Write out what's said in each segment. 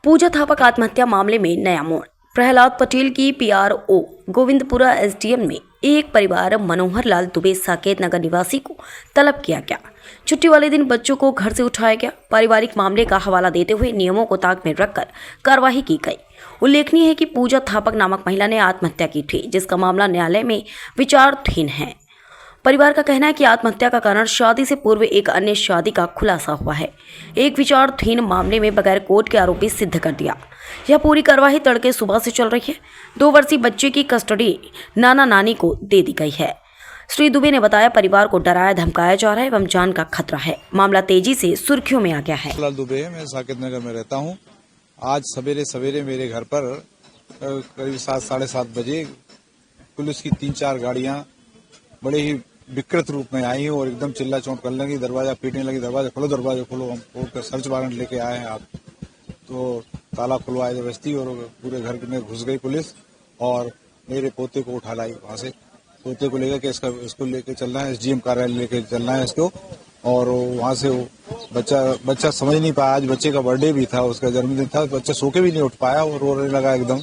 पूजा थापक आत्महत्या मामले में नया मोड़। प्रहलाद पटेल की पीआरओ गोविंदपुरा एसडीएम में एक परिवार मनोहर लाल दुबे साकेत नगर निवासी को तलब किया गया। छुट्टी वाले दिन बच्चों को घर से उठाया गया। पारिवारिक मामले का हवाला देते हुए नियमों को ताक में रखकर कार्रवाई की गई। उल्लेखनीय है कि पूजा थापक नामक महिला ने आत्महत्या की थी, जिसका मामला न्यायालय में विचाराधीन है। परिवार का कहना है कि आत्महत्या का कारण शादी से पूर्व एक अन्य शादी का खुलासा हुआ है। एक विचाराधीन मामले में बगैर कोर्ट के आरोपी सिद्ध कर दिया। यह पूरी कार्यवाही तड़के सुबह से चल रही है। 2 वर्षीय बच्चे की कस्टडी नाना नानी को दे दी गई है। श्री दुबे ने बताया, परिवार को डराया धमकाया जा रहा है एवं जान का खतरा है। मामला तेजी से सुर्खियों में आ गया है। लाल दुबे है, मैं साकेत नगर में रहता हूँ। आज सवेरे सवेरे मेरे घर पर करीब 7 साढ़े 7 बजे पुलिस की 3-4 गाड़ियां बड़े ही विकृत रूप में आई और एकदम चिल्ला चौंट करने लगी, दरवाजा पीटने लगी, दरवाजा खोलो, हम कोर्ट का सर्च वारंट लेके आए हैं आप। तो ताला खुलवाए जबरदस्ती और पूरे घर में घुस गई पुलिस और मेरे पोते को उठा लाई वहां से। पोते को लेकर के इसको लेके चलना है, एसडीएम कार्यालय लेके चलना है इसको। और वहां से बच्चा समझ नहीं पाया। आज बच्चे का बर्थडे भी था, उसका जन्मदिन था। बच्चा सो के भी नहीं उठ पाया और रोने लगा एकदम।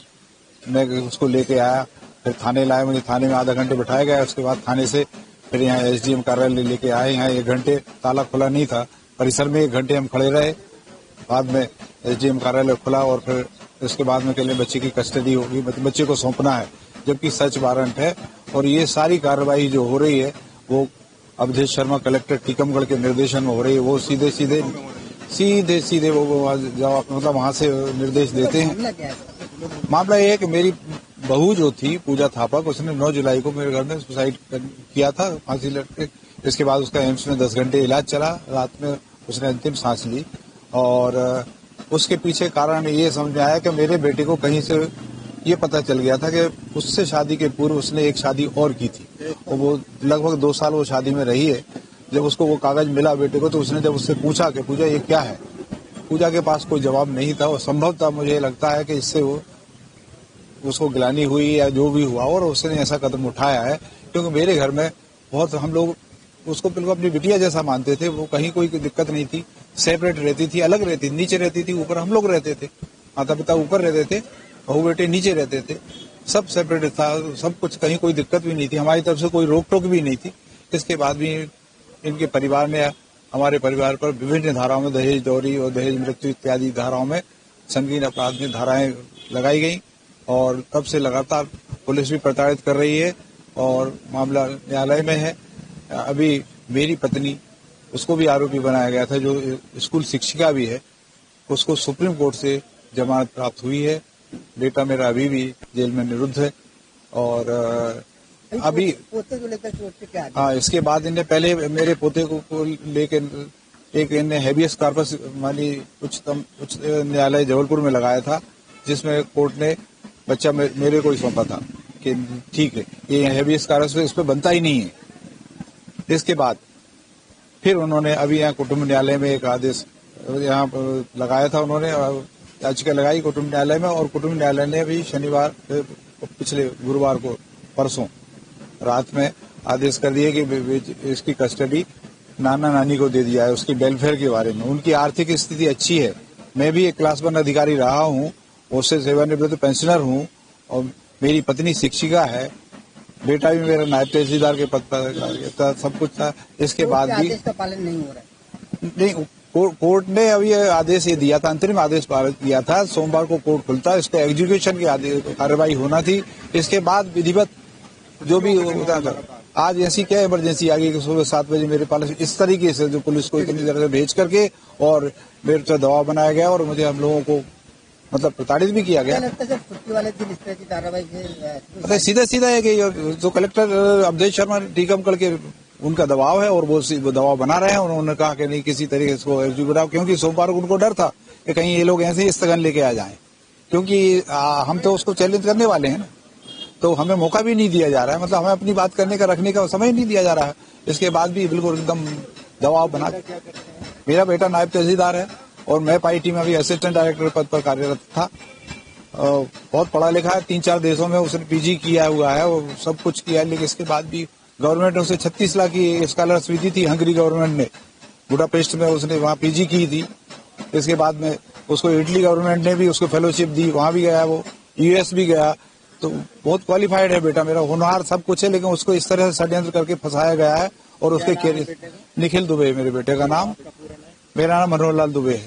मैं उसको लेके आया, फिर थाने लाया। मुझे थाने में आधा घंटे बिठाया गया। उसके बाद थाने से फिर यहाँ एसडीएम कार्यालय लेके आए। यहाँ 1 घंटे ताला खुला नहीं था, परिसर में 1 घंटे हम खड़े रहे। बाद में एसडीएम कार्यालय खुला और फिर उसके बाद में कहले बच्चे की कस्टडी होगी, बच्चे को सौंपना है, जबकि सर्च वारंट है। और ये सारी कार्रवाई जो हो रही है वो अवधेश शर्मा कलेक्टर टीकमगढ़ के निर्देशन में हो रही है। वो सीधे वो जवाब मतलब वहां से निर्देश देते हैं। मामला ये है कि मेरी बहू जो थी पूजा थापक, उसने 9 जुलाई को मेरे घर में सुसाइड किया था, फांसी लटके। इसके बाद उसका एम्स में 10 घंटे इलाज चला। रात में उसने अंतिम सांस ली और उसके पीछे कारण ये समझ में आया कि मेरे बेटे को कहीं से ये पता चल गया था कि उससे शादी के पूर्व उसने एक शादी और की थी और वो लगभग 2 साल वो शादी में रही है। जब उसको वो कागज मिला बेटे को तो उसने जब उससे पूछा कि पूजा ये क्या है, पूजा के पास कोई जवाब नहीं था। और संभवतः मुझे लगता है कि इससे वो उसको गिलानी हुई या जो भी हुआ और उसने ऐसा कदम उठाया है। क्योंकि मेरे घर में बहुत हम लोग उसको बिल्कुल अपनी बिटिया जैसा मानते थे। वो कहीं कोई दिक्कत नहीं थी, सेपरेट रहती थी, अलग रहती थी, नीचे रहती थी, ऊपर हम लोग रहते थे। माता पिता ऊपर रहते थे, बहू बेटे नीचे रहते थे, सब सेपरेट था, सब कुछ, कहीं कोई दिक्कत भी नहीं थी। हमारी तरफ से कोई रोक टोक भी नहीं थी। इसके बाद भी इनके परिवार में, हमारे परिवार पर विभिन्न धाराओं में दहेज दौरी और दहेज मृत्यु इत्यादि धाराओं में संगीन अपराध में धाराएं लगाई गई और तब से लगातार पुलिस भी प्रताड़ित कर रही है और मामला न्यायालय में है। अभी मेरी पत्नी, उसको भी आरोपी बनाया गया था, जो स्कूल शिक्षिका भी है, उसको सुप्रीम कोर्ट से जमानत प्राप्त हुई है। बेटा मेरा अभी भी जेल में निरुद्ध है। और अभी पोते को लेकर कोर्ट से क्या? हाँ, इसके बाद इन्हें पहले मेरे पोते को लेकर एक इन्हें हैबियस कॉर्पस मानी उच्च न्यायालय जबलपुर में लगाया था, जिसमें कोर्ट ने बच्चा मेरे को ही सौंपा था कि ठीक है, ये हैबियस कॉर्पस इस पर बनता ही नहीं है। इसके बाद फिर उन्होंने अभी यहाँ कुटुंब न्यायालय में एक आदेश यहाँ लगाया था। उन्होंने याचिका लगाई कुटुंब न्यायालय में और कुटुंब न्यायालय ने भी शनिवार, पिछले गुरुवार को, परसों रात में आदेश कर दिए कि इसकी कस्टडी नाना नानी को दे दिया है। उसकी वेलफेयर के बारे में, उनकी आर्थिक स्थिति अच्छी है। मैं भी एक क्लास 1 अधिकारी रहा हूँ, उससे सेवानिवृत्त पेंशनर हूँ और मेरी पत्नी शिक्षिका है। बेटा भी मेरा नायब तहसीलदार के पद पर, सब कुछ था। इसके बाद भी आदेश का पालन नहीं हो रहा है। नहीं, कोर्ट ने अभी आदेश ये दिया था, अंतरिम आदेश पारित किया था। सोमवार को कोर्ट खुलता, इसका एग्जीक्यूशन की कार्रवाई होना थी। इसके बाद विधिवत जो भी होता था। आज ऐसी क्या इमरजेंसी आ गई कि सुबह 7 बजे मेरे पास इस तरीके से जो पुलिस को इतनी तरह से भेज करके और मेरे पर दबाव बनाया गया और मुझे हम लोगों को मतलब प्रताड़ित भी किया गया। छुट्टी वाले दिन इस तरह की कार्रवाई सीधा है कि जो कलेक्टर अवधेश शर्मा टीकमगढ़ के, उनका दबाव है और वो दबाव बना रहे हैं। उन्होंने कहा कि नहीं, किसी तरीके से एग्जीक्यूट बनाओ, क्योंकि सोमवार को उनको डर था कि कहीं ये लोग ऐसे ही स्थगन लेके आ जाएं, क्योंकि हम तो उसको चैलेंज करने वाले हैं ना, तो हमें मौका भी नहीं दिया जा रहा है। मतलब हमें अपनी बात करने का, रखने का समय नहीं दिया जा रहा है। इसके बाद भी बिल्कुल एकदम दबाव बना। मेरा बेटा नायब तहसीलदार है और मैं पाईटी में अभी असिस्टेंट डायरेक्टर पद पर कार्यरत था। बहुत पढ़ा लिखा है, 3-4 देशों में उसने पीजी किया हुआ है और सब कुछ किया है। लेकिन इसके बाद भी गवर्नमेंट ने उसे 36 लाख की स्कॉलरशिप दी थी, हंगरी गवर्नमेंट ने। बुडापेस्ट में उसने वहाँ पीजी की थी। इसके बाद में उसको इटली गवर्नमेंट ने भी उसको फेलोशिप दी, वहां भी गया वो, यूएस भी गया। तो बहुत क्वालिफाइड है बेटा मेरा, होनहार सब कुछ है, लेकिन उसको इस तरह से षड्यंत्र करके फंसाया गया है। और उसके कैरियर निखिल दुबे मेरे बेटे का नाम, मेरा नाम मनोहर लाल दुबे है।